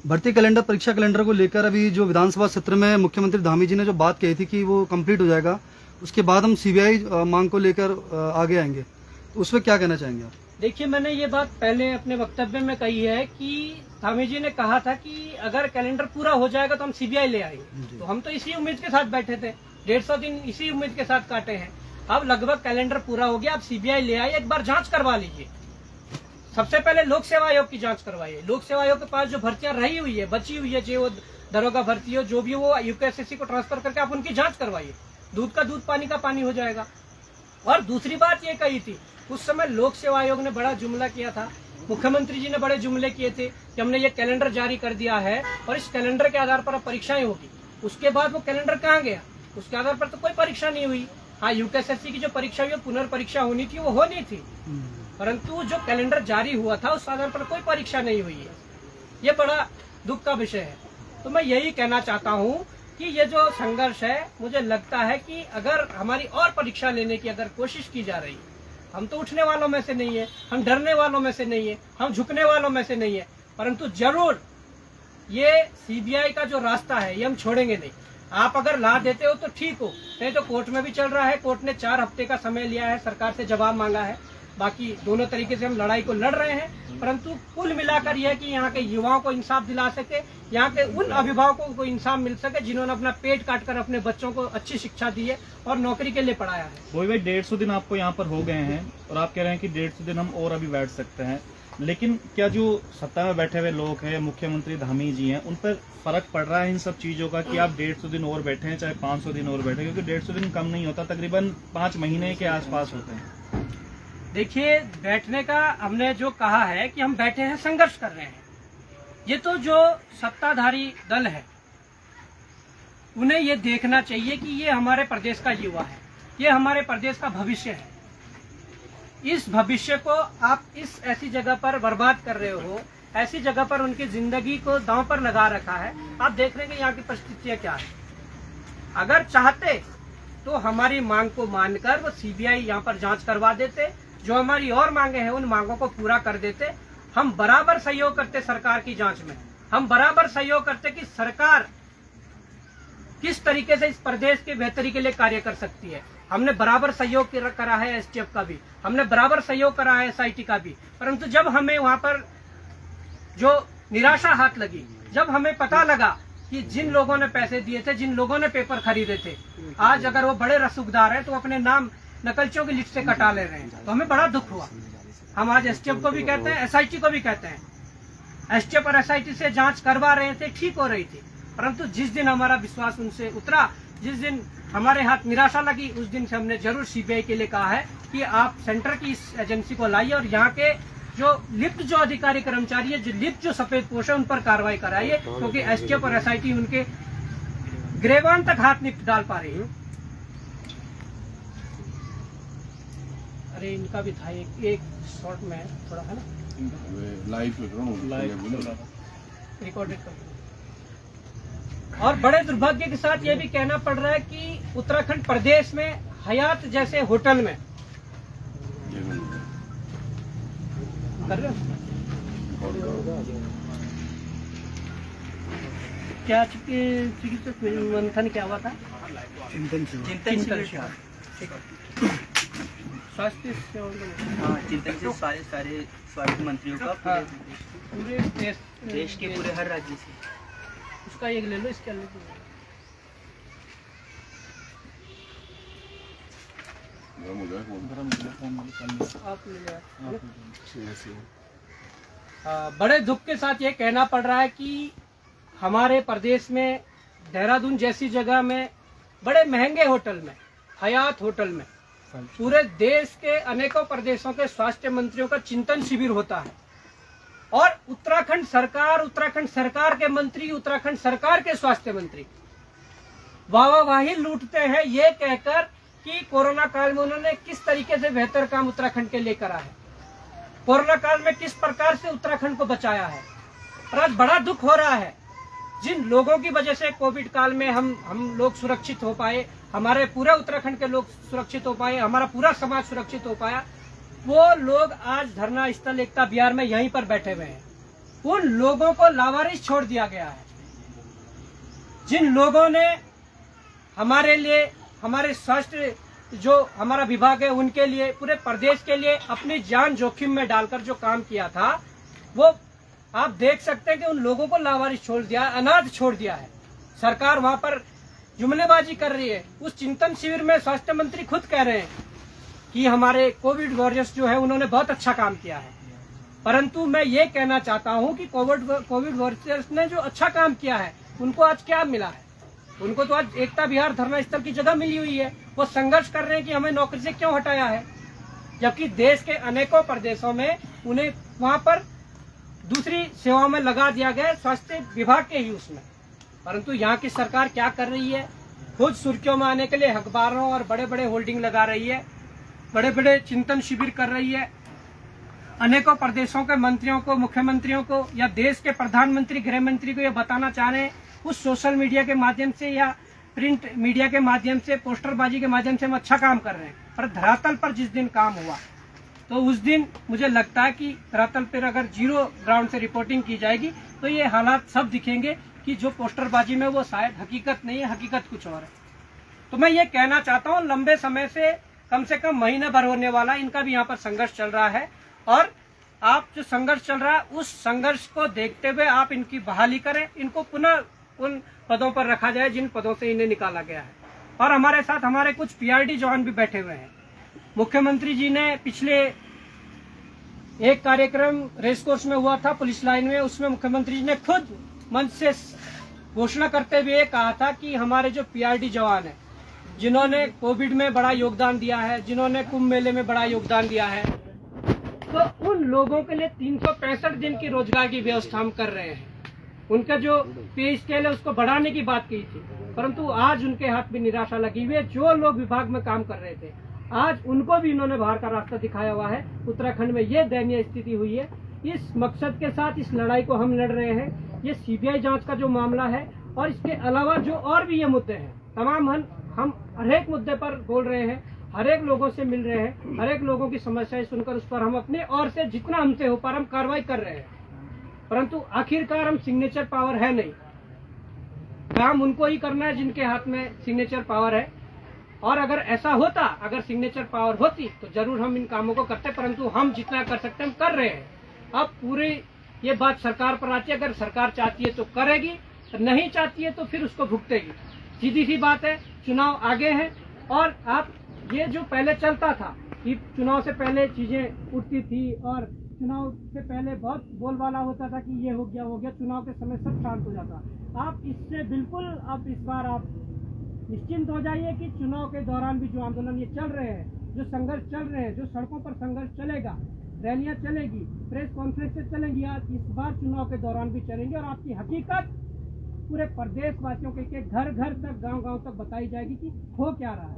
भर्ती कैलेंडर, परीक्षा कैलेंडर को लेकर अभी जो विधानसभा सत्र में मुख्यमंत्री धामी जी ने जो बात कही थी कि वो कंप्लीट हो जाएगा, उसके बाद हम सीबीआई मांग को लेकर आगे आएंगे, तो उसमें क्या कहना चाहेंगे आप? देखिए, मैंने ये बात पहले अपने वक्तव्य में कही है कि धामी जी ने कहा था कि अगर कैलेंडर पूरा हो जाएगा तो हम सीबीआई ले आएंगे। तो हम तो इसी उम्मीद के साथ बैठे थे, 150 दिन इसी उम्मीद के साथ काटे हैं। अब लगभग कैलेंडर पूरा हो गया, अब सीबीआई ले आई, एक बार जांच करवा लीजिए। सबसे पहले लोक सेवा आयोग की जांच करवाइए। लोक सेवा आयोग के पास जो भर्तियां रही हुई है, बची हुई है, जो वो दरोगा भर्ती हो, जो भी वो यूपीएससी को ट्रांसफर करके आप उनकी जांच करवाइए। दूध का दूध, पानी का पानी हो जाएगा। और दूसरी बात ये कही थी, उस समय लोक सेवा आयोग ने बड़ा जुमला किया था, मुख्यमंत्री जी ने बड़े जुमले किए थे कि हमने ये कैलेंडर जारी कर दिया है और इस कैलेंडर के आधार पर अब परीक्षाएं होगी। उसके बाद वो कैलेंडर कहाँ गया? उसके आधार पर तो कोई परीक्षा नहीं हुई। हाँ, यूपीएससी की जो परीक्षा हुई, पुनर्परीक्षा होनी थी, वो होनी थी, परंतु जो कैलेंडर जारी हुआ था उस आधार पर कोई परीक्षा नहीं हुई है। ये बड़ा दुख का विषय है। तो मैं यही कहना चाहता हूँ कि ये जो संघर्ष है, मुझे लगता है कि अगर हमारी और परीक्षा लेने की अगर कोशिश की जा रही है, हम तो उठने वालों में से नहीं है, हम डरने वालों में से नहीं है, हम झुकने वालों में से नहीं है, परंतु जरूर ये सीबीआई का जो रास्ता है ये हम छोड़ेंगे नहीं। आप अगर ला देते हो तो ठीक हो, नहीं तो कोर्ट में भी चल रहा है। कोर्ट ने 4 हफ्ते का समय लिया है, सरकार से जवाब मांगा है। बाकी दोनों तरीके से हम लड़ाई को लड़ रहे हैं, परंतु कुल मिलाकर यह है कि यहाँ के युवाओं को इंसाफ दिला सके, यहाँ के उन अभिभावकों को इंसाफ मिल सके जिन्होंने अपना पेट काटकर अपने बच्चों को अच्छी शिक्षा दी है और नौकरी के लिए पढ़ाया है। वही भाई 150 दिन आपको यहाँ पर हो गए हैं और आप कह रहे हैं कि 150 दिन हम और अभी बैठ सकते हैं, लेकिन क्या जो सत्ता में बैठे हुए लोग हैं, मुख्यमंत्री धामी जी हैं, उन पर फर्क पड़ रहा है इन सब चीजों का कि आप 150 दिन और बैठे हैं, चाहे 500 दिन और बैठे, क्योंकि 150 दिन कम नहीं होता, तकरीबन 5 महीने के आसपास होते हैं। देखिए, बैठने का हमने जो कहा है कि हम बैठे हैं, संघर्ष कर रहे हैं। ये तो जो सत्ताधारी दल है उन्हें ये देखना चाहिए कि ये हमारे प्रदेश का युवा है, ये हमारे प्रदेश का भविष्य है। इस भविष्य को आप इस ऐसी जगह पर बर्बाद कर रहे हो, ऐसी जगह पर उनकी जिंदगी को दांव पर लगा रखा है। आप देख रहे हैं कि यहाँ की परिस्थितियां क्या है। अगर चाहते तो हमारी मांग को मानकर वो सीबीआई यहाँ पर जांच करवा देते, जो हमारी और मांगे हैं उन मांगों को पूरा कर देते। हम बराबर सहयोग करते सरकार की जांच में, हम बराबर सहयोग करते कि सरकार किस तरीके से इस प्रदेश की बेहतरी के लिए कार्य कर सकती है। हमने बराबर सहयोग करा है एसटीएफ का भी, हमने बराबर सहयोग करा है एसआईटी का भी, परंतु जब हमें वहां पर जो निराशा हाथ लगी, जब हमें पता लगा कि जिन लोगों ने पैसे दिए थे, जिन लोगों ने पेपर खरीदे थे, आज अगर वो बड़े रसूखदार हैं तो अपने नाम नकलचियों की लिस्ट से कटा ले रहे हैं, तो हमें बड़ा दुख हुआ। हम आज एसटीएफ को भी कहते हैं, एसआईटी को भी कहते हैं। एसटीएफ और एसआईटी से जांच करवा रहे थे, ठीक हो रही थी, परंतु जिस दिन हमारा विश्वास उनसे उतरा, जिस दिन हमारे हाथ निराशा लगी, उस दिन से हमने जरूर सीबीआई के लिए कहा है कि आप सेंटर की इस एजेंसी को लाइए और यहाँ के जो लिप्त जो अधिकारी कर्मचारी है, जो लिप्त जो सफेद पोश है, उन पर कार्रवाई कराइए, क्योंकि एसटीएफ और एसआईटी उनके ग्रेवान तक हाथ नहीं डाल पा रही है। अरे इनका भी था एक शॉर्ट में थोड़ा, है ना, लाइव रिकॉर्डेड कर। और बड़े दुर्भाग्य के साथ ये भी कहना पड़ रहा है कि उत्तराखंड प्रदेश में हयात जैसे होटल में कर रहे हो? क्या चिकित्सक मंथन क्या हुआ था? चिंतन चिंतन शिविर। ठीक है। स्वास्थ्य सेवा हाँ, चिंतन से सारे स्वास्थ्य मंत्रियों का हाँ, पूरे देश के पूरे हर राज्य से। उसका एक ले लो, इसका ले लो। आप ले लो। बड़े दुख के साथ ये कहना पड़ रहा है कि हमारे प्रदेश में देहरादून जैसी जगह में बड़े महंगे होटल में, हयात होटल में, पूरे देश के अनेकों प्रदेशों के स्वास्थ्य मंत्रियों का चिंतन शिविर होता है और उत्तराखंड सरकार के मंत्री, उत्तराखंड सरकार के स्वास्थ्य मंत्री वाहवाही लूटते हैं ये कहकर कि कोरोना काल में उन्होंने किस तरीके से बेहतर काम उत्तराखंड के लिए करा है, कोरोना काल में किस प्रकार से उत्तराखंड को बचाया है। और आज बड़ा दुख हो रहा है, जिन लोगों की वजह से कोविड काल में हम लोग सुरक्षित हो पाए, हमारे पूरे उत्तराखंड के लोग सुरक्षित हो पाए, हमारा पूरा समाज सुरक्षित हो पाया, वो लोग आज धरना स्थल एकता विहार में यहीं पर बैठे हुए हैं। उन लोगों को लावारिस छोड़ दिया गया है। जिन लोगों ने हमारे लिए, हमारे स्वास्थ्य जो हमारा विभाग है उनके लिए, पूरे प्रदेश के लिए अपनी जान जोखिम में डालकर जो काम किया था, वो आप देख सकते हैं कि उन लोगों को लावारिस छोड़ दिया, अनाथ छोड़ दिया है। सरकार वहां पर जुमलेबाजी कर रही है। उस चिंतन शिविर में स्वास्थ्य मंत्री खुद कह रहे हैं कि हमारे कोविड वॉरियर्स जो है उन्होंने बहुत अच्छा काम किया है, परंतु मैं ये कहना चाहता हूं कि कोविड वॉरियर्स ने जो अच्छा काम किया है उनको आज क्या मिला है? उनको तो आज एकता विहार धरना स्थल की जगह मिली हुई है। वो संघर्ष कर रहे हैं कि हमें नौकरी से क्यों हटाया है, जबकि देश के अनेकों प्रदेशों में उन्हें वहां पर दूसरी सेवाओं में लगा दिया गया, स्वास्थ्य विभाग के ही उसमें। परंतु यहाँ की सरकार क्या कर रही है? खुद सुर्खियों में आने के लिए अखबारों और बड़े बड़े होल्डिंग लगा रही है, बड़े बड़े चिंतन शिविर कर रही है। अनेकों प्रदेशों के मंत्रियों को, मुख्यमंत्रियों को या देश के प्रधानमंत्री, गृह मंत्री को ये बताना चाह रहे हैं, उस सोशल मीडिया के माध्यम से या प्रिंट मीडिया के माध्यम से, पोस्टरबाजी के माध्यम से हम अच्छा काम कर रहे हैं। पर धरातल पर जिस दिन काम हुआ तो उस दिन मुझे लगता है कि धरातल पर अगर जीरो ग्राउंड से रिपोर्टिंग की जाएगी तो ये हालात सब दिखेंगे कि जो पोस्टरबाजी में वो शायद हकीकत नहीं है, हकीकत कुछ और है। तो मैं ये कहना चाहता हूँ, लंबे समय से कम महीना भर होने वाला इनका भी यहाँ पर संघर्ष चल रहा है और आप जो संघर्ष चल रहा है उस संघर्ष को देखते हुए आप इनकी बहाली करें, इनको पुनः उन पदों पर रखा जाए जिन पदों से इन्हें निकाला गया है। और हमारे साथ हमारे कुछ पीआरडी जवान भी बैठे हुए हैं। मुख्यमंत्री जी ने पिछले एक कार्यक्रम रेस कोर्स में हुआ था, पुलिस लाइन में, उसमें मुख्यमंत्री जी ने खुद मंच से घोषणा करते हुए कहा था कि हमारे जो पीआरडी जवान हैं, जिन्होंने कोविड में बड़ा योगदान दिया है, जिन्होंने कुंभ मेले में बड़ा योगदान दिया है, तो उन लोगों के लिए 365 दिन की रोजगार की व्यवस्था हम कर रहे हैं। उनका जो पे स्केल है उसको बढ़ाने की बात की थी, परंतु आज उनके हाथ में निराशा लगी हुई है। जो लोग विभाग में काम कर रहे थे आज उनको भी इन्होंने बाहर का रास्ता दिखाया हुआ है। उत्तराखंड में ये दयनीय स्थिति हुई है। इस मकसद के साथ इस लड़ाई को हम लड़ रहे हैं। ये सीबीआई जांच का जो मामला है और इसके अलावा जो और भी ये मुद्दे हैं, तमाम हम हर एक मुद्दे पर बोल रहे हैं, हर एक लोगों से मिल रहे हैं, हर एक लोगों की समस्याएं सुनकर उस पर हम अपने और से जितना हमसे हो पा रहा हम कार्रवाई कर रहे हैं। परंतु आखिरकार हम सिग्नेचर पावर है नहीं, काम उनको ही करना है जिनके हाथ में सिग्नेचर पावर है। और अगर ऐसा होता, अगर सिग्नेचर पावर होती तो जरूर हम इन कामों को करते, परंतु हम जितना कर सकते हैं हम कर रहे हैं। अब पूरी ये बात सरकार पर आती है, अगर सरकार चाहती है तो करेगी, नहीं चाहती है तो फिर उसको भुगतेगी। सीधी सी बात है, चुनाव आगे हैं और आप ये जो पहले चलता था कि चुनाव से पहले चीजें उठती थी और चुनाव से पहले बहुत बोलबाला होता था कि ये हो गया, चुनाव के समय सब शांत हो जाता। आप इससे बिल्कुल अब इस बार आप निश्चिंत हो जाइए कि चुनाव के दौरान भी जो आंदोलन ये चल रहे हैं, जो संघर्ष चल रहे हैं, जो सड़कों पर संघर्ष चलेगा, रैलियां चलेगी, प्रेस कॉन्फ्रेंस चलेंगी, आज इस बार चुनाव के दौरान भी चलेंगे और आपकी हकीकत पूरे प्रदेशवासियों के घर घर तक, गांव गांव तक बताई जाएगी कि हो क्या रहा है।